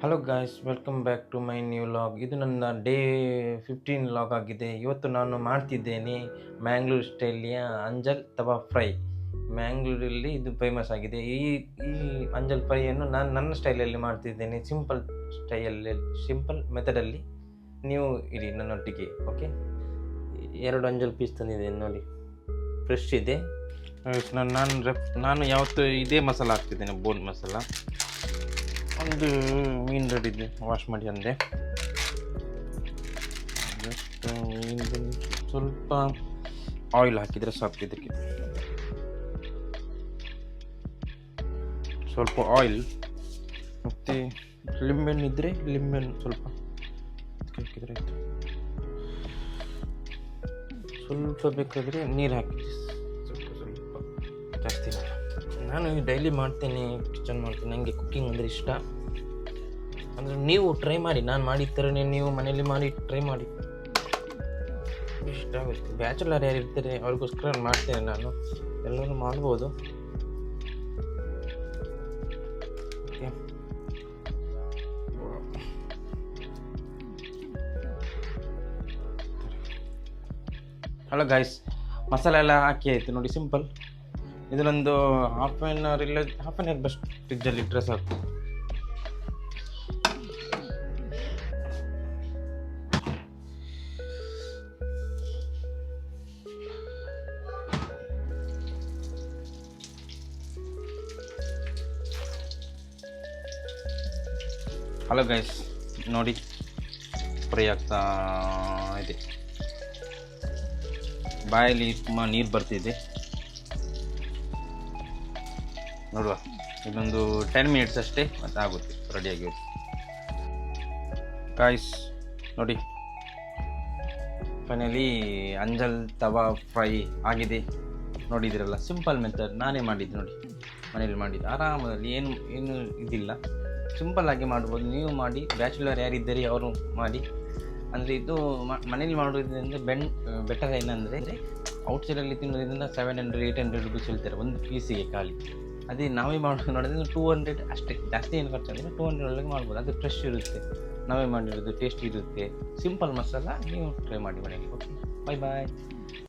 Hello guys, welcome back to my new vlog. ಇದು ನನ್ನ day 15 log ಆಗಿದೆ. ಇವತ್ತು ನಾನು ಮಾಡ್ತಿದ್ದೇನೆ ಮ್ಯಾಂಗ್ಳೂರ್ ಸ್ಟೈಲಿಯ ಅಂಜಲ್ ತವಾ ಫ್ರೈ. ಮ್ಯಾಂಗ್ಳೂರಲ್ಲಿ ಇದು ಫೇಮಸ್ ಆಗಿದೆ. ಈ ಅಂಜಲ್ ಫ್ರೈಯನ್ನು ನಾನು ನನ್ನ ಸ್ಟೈಲಲ್ಲಿ ಮಾಡ್ತಿದ್ದೇನೆ, ಸಿಂಪಲ್ ಮೆಥಡಲ್ಲಿ. ನೀವು ಇರಿ ನನ್ನೊಟ್ಟಿಗೆ, ಓಕೆ? 2 ಅಂಜಲ್ ಪೀಸ್ ತಂದಿದ್ದೇನೆ ನೋಡಿ, ಫ್ರೆಶ್ ಇದೆ. ನಾನು ಯಾವತ್ತು ಇದೇ ಮಸಾಲ ಹಾಕ್ತಿದ್ದೇನೆ, ಬೋನ್ ಮಸಾಲ. ಒಂದು ಮೀನು ರೆಡಿದೆ, ವಾಶ್ ಮಾಡಿ ಅಂದೆ. ಜಸ್ಟ್ ಮೀನು ಸ್ವಲ್ಪ ಆಯಿಲ್ ಹಾಕಿದರೆ ಸಾಕು. ಇದಕ್ಕೆ ಸ್ವಲ್ಪ ಆಯಿಲ್ ಮತ್ತು ಲಿಂಬೆಹಣ್ಣು ಇದ್ದರೆ ಲಿಂಬೆಹಣ್ಣು ಸ್ವಲ್ಪ ಹಾಕಿದರೆ ಆಯಿತು. ಸ್ವಲ್ಪ ಬೇಕಾದರೆ ನೀರು ಹಾಕಿದೆ, ಸ್ವಲ್ಪ ಜಾಸ್ತಿ. ನಾನು ಡೈಲಿ ಮಾಡ್ತೇನೆ, ಕಿಚನ್ ಮಾಡ್ತೇನೆ. ನನಗೆ ಕುಕ್ಕಿಂಗ್ ಅಂದರೆ ಇಷ್ಟ. ಅಂದರೆ ನೀವು ಟ್ರೈ ಮಾಡಿ, ನಾನು ಮಾಡಿದ ಥರನೇ ನೀವು ಮನೇಲಿ ಮಾಡಿ ಟ್ರೈ ಮಾಡಿ, ಇಷ್ಟ ಆಗುತ್ತೆ. ಬ್ಯಾಚುಲರ್ ಯಾರು ಇರ್ತಾರೆ ಅವ್ರಿಗೋಸ್ಕರ ಮಾಡ್ತೇನೆ ನಾನು. ಎಲ್ಲರೂ ಮಾಡ್ಬೋದು, ಓಕೆ? ಹಲೋ ಗಾಯ್ಸ್, ಮಸಾಲೆ ಎಲ್ಲ ಹಾಕಿ ಆಯಿತು ನೋಡಿ, ಸಿಂಪಲ್. ಇದನ್ನೊಂದು ಹಾಫ್ ಆನ್ ಅವರ್ ಬೆಸ್ಟ್ ಫ್ರಿಜ್ಜಲ್ಲಿ ಇಟ್ಟರೆ ಸಾಕು. ಹಲೋ ಗೈಸ್, ನೋಡಿ ಫ್ರೈ ಆಗ್ತಾ ಇದೆ. ಬಾಯಲ್ಲಿ ತುಂಬ ನೀರು ಬರ್ತಿದೆ ನೋಡುವ. ಇನ್ನೊಂದು 10 ಮಿನಿಟ್ಸ್ ಅಷ್ಟೇ, ಮತ್ತು ಆಗುತ್ತೆ, ರೆಡಿಯಾಗಿ. ಗಾಯ್ಸ್ ನೋಡಿ, ಫೈನಲಿ ಅಂಜಲ್ ತವಾ ಫ್ರೈ ಆಗಿದೆ. ನೋಡಿದಿರಲ್ಲ, ಸಿಂಪಲ್ ಮೆಥಡ್. ನಾನೇ ಮಾಡಿದ್ದು ನೋಡಿ, ಮನೇಲಿ ಮಾಡಿದ್ದು. ಆರಾಮದಲ್ಲಿ ಏನು ಇದಿಲ್ಲ, ಸಿಂಪಲ್ಲಾಗಿ ಮಾಡ್ಬೋದು. ನೀವು ಮಾಡಿ, ಬ್ಯಾಚುಲರ್ ಯಾರಿದ್ದೀರಿ ಅವರು ಮಾಡಿ. ಅಂದರೆ ಇದು ಮನೇಲಿ ಮಾಡೋದ್ರಿಂದ ಬೆಟರ್ ಏನಂದರೆ, ಔಟ್ಸೈಡಲ್ಲಿ ತಿನ್ನೋದ್ರಿಂದ 700-800 ರುಪೀಸ್ ಹೇಳ್ತಾರೆ ಒಂದು ಪೀಸಿಗೆ ಖಾಲಿ. ಅದೇ ನಾವೇ ಮಾಡೋದು ನೋಡಿದ್ರೆ 200 ಅಷ್ಟೇ, ಜಾಸ್ತಿ ಏನು ಖರ್ಚಾಗಿಲ್ಲ. 200 ಒಳಗೆ ಮಾಡ್ಬೋದು. ಅದು ಫ್ರೆಶ್ ಇರುತ್ತೆ, ನಾವೇ ಮಾಡಿರೋದು ಟೇಸ್ಟ್ ಇರುತ್ತೆ. ಸಿಂಪಲ್ ಮಸಾಲ, ನೀವು ಟ್ರೈ ಮಾಡಿ ಮನೆಯಲ್ಲಿ. ಓಕೆ, ಬಾಯ್ ಬಾಯ್.